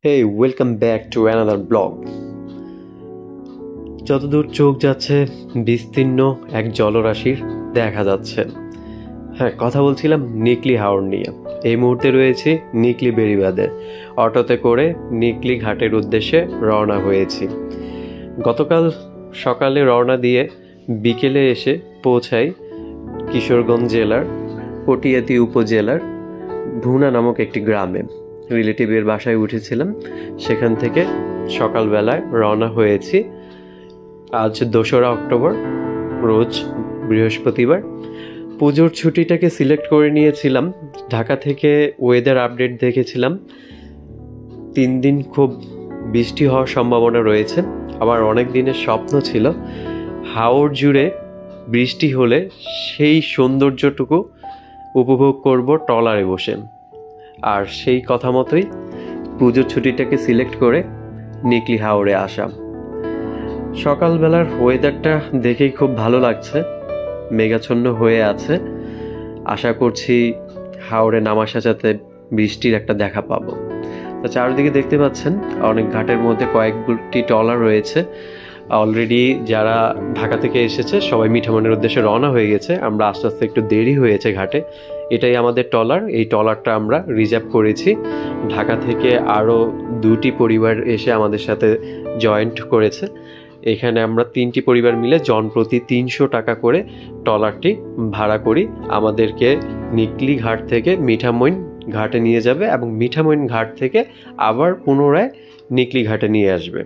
Hey, welcome back to another blog. যতদূর চোখ যাচ্ছে বিস্তীর্ণ এক জলরাশির দেখা যাচ্ছে। হ্যাঁ, কথা বলছিলাম নিকলি হাওর নিয়ে। এই মুহূর্তে রয়েছে নিকলি বেড়িবাঁধে। অটোতে করে নিকলি ঘাটের উদ্দেশ্যে রওনা হয়েছি। গতকাল সকালে রওনা দিয়ে বিকেলে এসে পৌঁছাই কিশোরগঞ্জ জেলার কটিয়াদি উপজেলার ভুনা নামক একটি গ্রামে। রিলেটিভের বাসায় উঠেছিলাম, সেখান থেকে সকালবেলায় রওনা হয়েছি। আজ 2রা অক্টোবর, রোজ বৃহস্পতিবার। পুজোর ছুটিটাকে সিলেক্ট করে নিয়েছিলাম। ঢাকা থেকে ওয়েদার আপডেট দেখেছিলাম 3 দিন খুব বৃষ্টি হওয়ার সম্ভাবনা রয়েছে। আমার অনেক দিনের স্বপ্ন ছিল হাওর জুড়ে বৃষ্টি হলে সেই সৌন্দর্যটুকু উপভোগ করব ট্রলারে বসে। আর সেই কথা মতোই পুজোর ছুটিটাকে সিলেক্ট করে নিকলি হাওরে আসা। সকালবেলার ওয়েদারটা দেখেই খুব ভালো লাগছে, মেঘাচ্ছন্ন হয়ে আছে। আশা করছি হাওরে নামার সাথে বৃষ্টির একটা দেখা পাবো। তো চারিদিকে দেখতে পাচ্ছেন অনেক ঘাটের মধ্যে কয়েকটি ট্রলার রয়েছে। অলরেডি যারা ঢাকা থেকে এসেছে সবাই মিঠামইনের উদ্দেশ্যে রওনা হয়ে গেছে। আমরা আস্তে আস্তে একটু দেরি হয়েছে ঘাটে। এটাই আমাদের ট্রলার। এই ট্রলারটা আমরা রিজার্ভ করেছি। ঢাকা থেকে আরও 2টি পরিবার এসে আমাদের সাথে জয়েন্ট করেছে। এখানে আমরা 3টি পরিবার মিলে জনপ্রতি 300 টাকা করে ট্রলারটি ভাড়া করি। আমাদেরকে নিকলি ঘাট থেকে মিঠামইন ঘাটে নিয়ে যাবে এবং মিঠামইন ঘাট থেকে আবার পুনরায় নিকলি ঘাটে নিয়ে আসবে।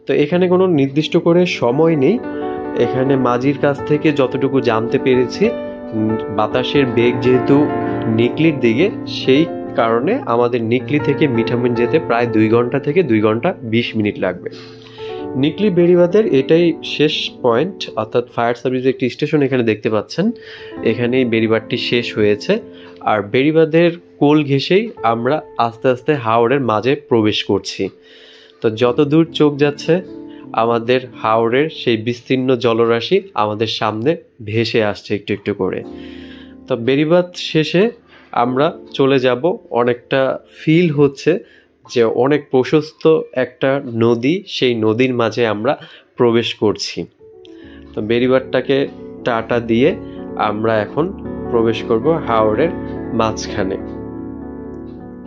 তো এখানে কোনো নির্দিষ্ট করে সময় নেই। এখানে মাঝির কাছ থেকে যতটুকু জানতে পেরেছি, বাতাসের বেগ যেহেতু নিকলির দিকে, সেই কারণে আমাদের নিকলি থেকে মিঠামইন যেতে প্রায় 2 ঘন্টা থেকে 2 ঘন্টা 20 মিনিট লাগবে। নিকলি বেড়িবাঁধের এটাই শেষ পয়েন্ট, অর্থাৎ ফায়ার সার্ভিসের একটি স্টেশন এখানে দেখতে পাচ্ছেন। এখানেই বেড়িবাঁধটি শেষ হয়েছে। আর বেড়িবাঁধের কোল ঘেঁষেই আমরা আস্তে আস্তে হাওরের মাঝে প্রবেশ করছি। তো যত দূর চোখ যাচ্ছে আমাদের হাওরের সেই বিস্তীর্ণ জলরাশি আমাদের সামনে ভেসে আসছে একটু একটু করে। তো বেড়িবাঁধ শেষে আমরা চলে যাব। অনেকটা ফিল হচ্ছে যে অনেক প্রশস্ত একটা নদী, সেই নদীর মাঝে আমরা প্রবেশ করছি। তো বেড়িবাঁধটাকে টাটা দিয়ে আমরা এখন প্রবেশ করব হাওরের মাঝখানে।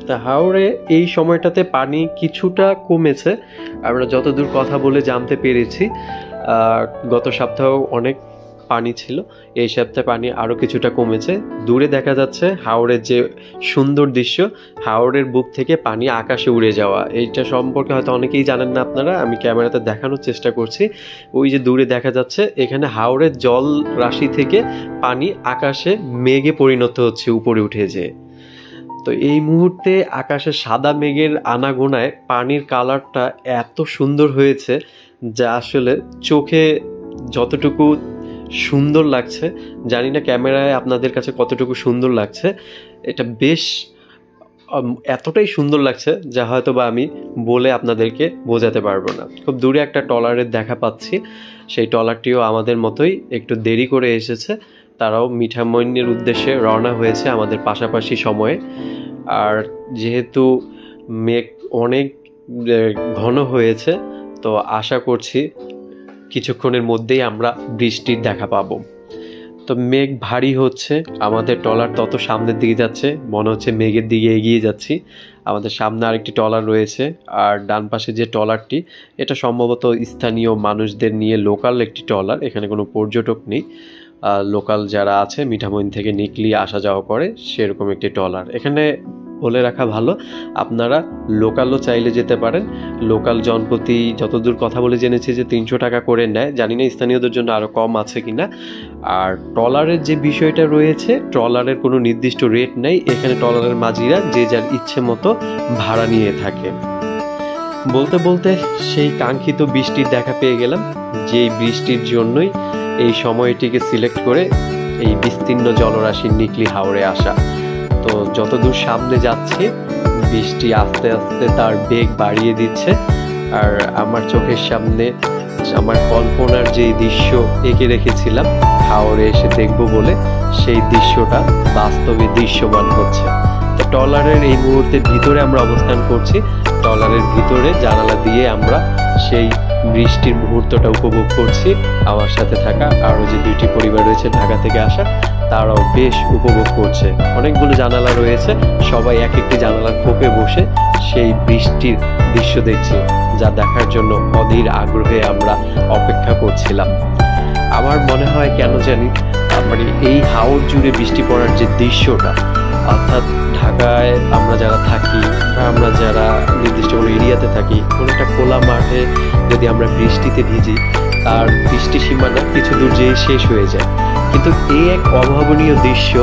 তা হাওরে এই সময়টাতে পানি কিছুটা কমেছে, আমরা যতদূর কথা বলে জানতে পেরেছি। গত সপ্তাহেও অনেক পানি ছিল, এই সপ্তাহে পানি আরও কিছুটা কমেছে। দূরে দেখা যাচ্ছে হাওরের যে সুন্দর দৃশ্য, হাওরের বুক থেকে পানি আকাশে উড়ে যাওয়া। এইটা সম্পর্কে হয়তো অনেকেই জানেন না আপনারা, আমি ক্যামেরাতে দেখানোর চেষ্টা করছি। ওই যে দূরে দেখা যাচ্ছে, এখানে হাওরের জল রাশি থেকে পানি আকাশে মেঘে পরিণত হচ্ছে উপরে উঠে যেয়ে। তো এই মুহূর্তে আকাশে সাদা মেঘের আনাগোনায় পানির কালারটা এত সুন্দর হয়েছে যা আসলে চোখে যতটুকু সুন্দর লাগছে, জানি না ক্যামেরায় আপনাদের কাছে কতটুকু সুন্দর লাগছে। এটা বেশ এতটাই সুন্দর লাগছে যা হয়তো বা আমি বলে আপনাদেরকে বোঝাতে পারবো না। খুব দূরে একটা ট্রলারের দেখা পাচ্ছি। সেই ট্রলারটিও আমাদের মতোই একটু দেরি করে এসেছে। তারাও মিঠামইনের উদ্দেশ্যে রওনা হয়েছে আমাদের পাশাপাশি সময়ে। আর যেহেতু মেঘ অনেক ঘন হয়েছে, তো আশা করছি কিছুক্ষণের মধ্যেই আমরা বৃষ্টির দেখা পাবো। তো মেঘ ভারী হচ্ছে, আমাদের ট্রলার তত সামনের দিকে যাচ্ছে, মনে হচ্ছে মেঘের দিকে এগিয়ে যাচ্ছি। আমাদের সামনে আরেকটি ট্রলার রয়েছে, আর ডান পাশে যে ট্রলারটি, এটা সম্ভবত স্থানীয় মানুষদের নিয়ে লোকাল একটি ট্রলার। এখানে কোনো পর্যটক নেই, লোকাল যারা আছে মিঠামইন থেকে নিকলি আসা যাওয়া করে সেরকম একটি ট্রলার। এখানে বলে রাখা ভালো, আপনারা লোকালও চাইলে যেতে পারেন। লোকাল জনপ্রতি যতদূর কথা বলে জেনেছি যে 300 টাকা করে নেয়, জানি না স্থানীয়দের জন্য আরও কম আছে কিনা। আর ট্রলারের যে বিষয়টা রয়েছে, ট্রলারের কোনো নির্দিষ্ট রেট নেই। এখানে ট্রলারের মাঝিরা যে যার ইচ্ছে মতো ভাড়া নিয়ে থাকে। বলতে বলতে সেই কাঙ্ক্ষিত বৃষ্টির দেখা পেয়ে গেলাম, যেই বৃষ্টির জন্যই এই সময়টিকে সিলেক্ট করে এই বিস্তীর্ণ জলরাশির নিকলি হাওরে আসা। তো যতদূর সামনে যাচ্ছে বৃষ্টি আস্তে আস্তে তার বেগ বাড়িয়ে দিচ্ছে। আর আমার চোখের সামনে আমার কল্পনার যেই দৃশ্য এঁকে রেখেছিলাম হাওরে এসে দেখব বলে, সেই দৃশ্যটা বাস্তবে দৃশ্যমান হচ্ছে। তো ট্রলারের এই মুহূর্তের ভিতরে আমরা অবস্থান করছি। ট্রলারের ভিতরে জানালা দিয়ে আমরা সেই বৃষ্টির মুহূর্তটা উপভোগ করছি। আমার সাথে থাকা আরও যে 2টি পরিবার রয়েছে ঢাকা থেকে আসা, তারাও বেশ উপভোগ করছে। অনেকগুলো জানালা রয়েছে, সবাই এক একটি জানালার খোপে বসে সেই বৃষ্টির দৃশ্য দেখছে, যা দেখার জন্য অধীর আগ্রহে আমরা অপেক্ষা করছিলাম। আমার মনে হয় কেন জানি মানে এই হাওর জুড়ে বৃষ্টি পড়ার যে দৃশ্যটা, অর্থাৎ ঢাকায় আমরা যারা থাকি বা আমরা যারা নির্দিষ্ট কোনো এরিয়াতে থাকি, কোনো একটা খোলা মাঠে যদি আমরা বৃষ্টিতে ভিজি, আর বৃষ্টি সীমানা কিছু দূর যেয়ে শেষ হয়ে যায়, কিন্তু এই এক অভাবনীয় দৃশ্য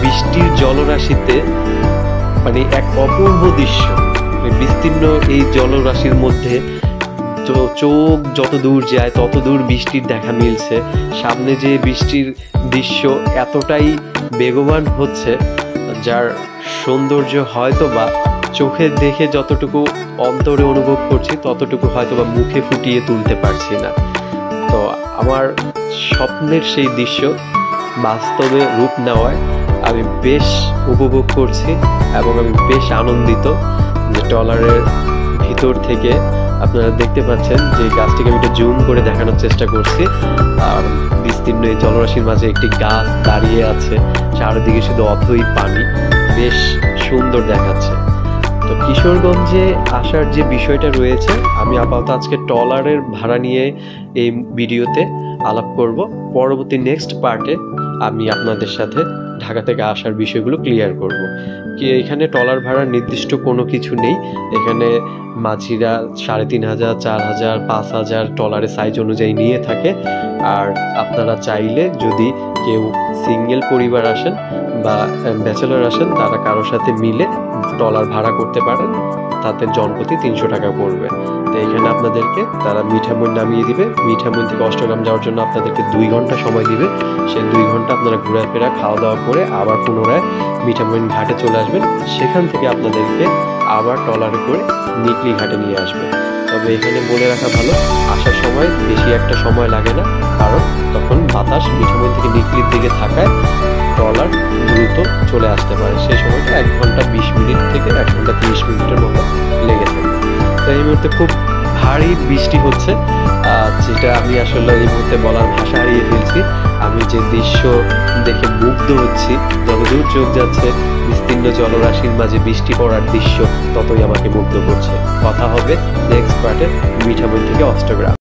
বৃষ্টির জলরাশিতে, মানে এক অপূর্ব দৃশ্য। বিস্তীর্ণ এই জলরাশির মধ্যে চোখ যত দূর যায় তত দূর বৃষ্টির দেখা মিলছে। সামনে যে বৃষ্টির দৃশ্য এতটাই বেগবান হচ্ছে, যার সৌন্দর্য হয়তো বা চোখে দেখে যতটুকু অন্তরে অনুভব করছি ততটুকু হয়তো বা মুখে ফুটিয়ে তুলতে পারছি না। তো আমার স্বপ্নের সেই দৃশ্য বাস্তবে রূপ নেওয়ায় আমি বেশ উপভোগ করছি এবং আমি বেশ আনন্দিত যে ট্রলারের ভিতর থেকে আপনারা দেখতে পাচ্ছেন যে গাছটিকে আমি একটু জুম করে দেখানোর চেষ্টা করছি। আর বিস্তীর্ণ এই জলরাশির মাঝে একটি গাছ দাঁড়িয়ে আছে, চারিদিকে শুধু অথই পানি, বেশ সুন্দর দেখাচ্ছে। তো কিশোরগঞ্জে আসার যে বিষয়টা রয়েছে, আমি আপাতত আজকে ট্রলারের ভাড়া নিয়ে এই ভিডিওতে আলাপ করব। পরবর্তী নেক্সট পার্টে আমি আপনাদের সাথে ঢাকা থেকে আসার বিষয়গুলো ক্লিয়ার করব। কি এখানে ট্রলার ভাড়ার নির্দিষ্ট কোনো কিছু নেই। এখানে মাঝিরা 3,500, 4,000, 5,000 ট্রলারের সাইজ অনুযায়ী নিয়ে থাকে। আর আপনারা চাইলে যদি কেউ সিঙ্গেল পরিবার আসেন বা ব্যাচেলর আসেন, তারা কারোর সাথে মিলে ট্রলার ভাড়া করতে পারেন, তাতে জনপ্রতি 300 টাকা পড়বে। তো এখানে আপনাদেরকে তারা মিঠামইন নামিয়ে দিবে। মিঠামইন থেকে অষ্টগ্রাম যাওয়ার জন্য আপনাদেরকে 2 ঘন্টা সময় দিবে। সেই 2 ঘন্টা আপনারা ঘোরাফেরা খাওয়া দাওয়া করে আবার পুনরায় মিঠামইন ঘাটে চলে আসবেন। সেখান থেকে আপনাদেরকে আবার ট্রলারে করে নিকলি ঘাটে নিয়ে আসবে। তবে এখানে বলে রাখা ভালো, আসার সময় বেশি একটা সময় লাগে না, কারণ তখন বাতাস মিঠামইন থেকে নিকলির দিকে থাকায় ট্রলার দ্রুত চলে আসতে পারে। সেই সময়টা 1 ঘন্টা 20 মিনিট থেকে 1 ঘন্টা 30 মিনিটের মতো লেগে থাকে। তো এই মুহূর্তে খুব ভারী বৃষ্টি হচ্ছে, যেটা আমি আসলে এই মুহূর্তে বলার ভাষা হারিয়ে ফেলছি। আমি যে দৃশ্য দেখে মুগ্ধ হচ্ছি, যতদূর চোখ যাচ্ছে বিস্তীর্ণ জলরাশির মাঝে বৃষ্টি পড়ার দৃশ্য ততই আমাকে মুগ্ধ করছে। কথা হবে নেক্সট পার্টে মিঠামইন থেকে অষ্টগ্রাম।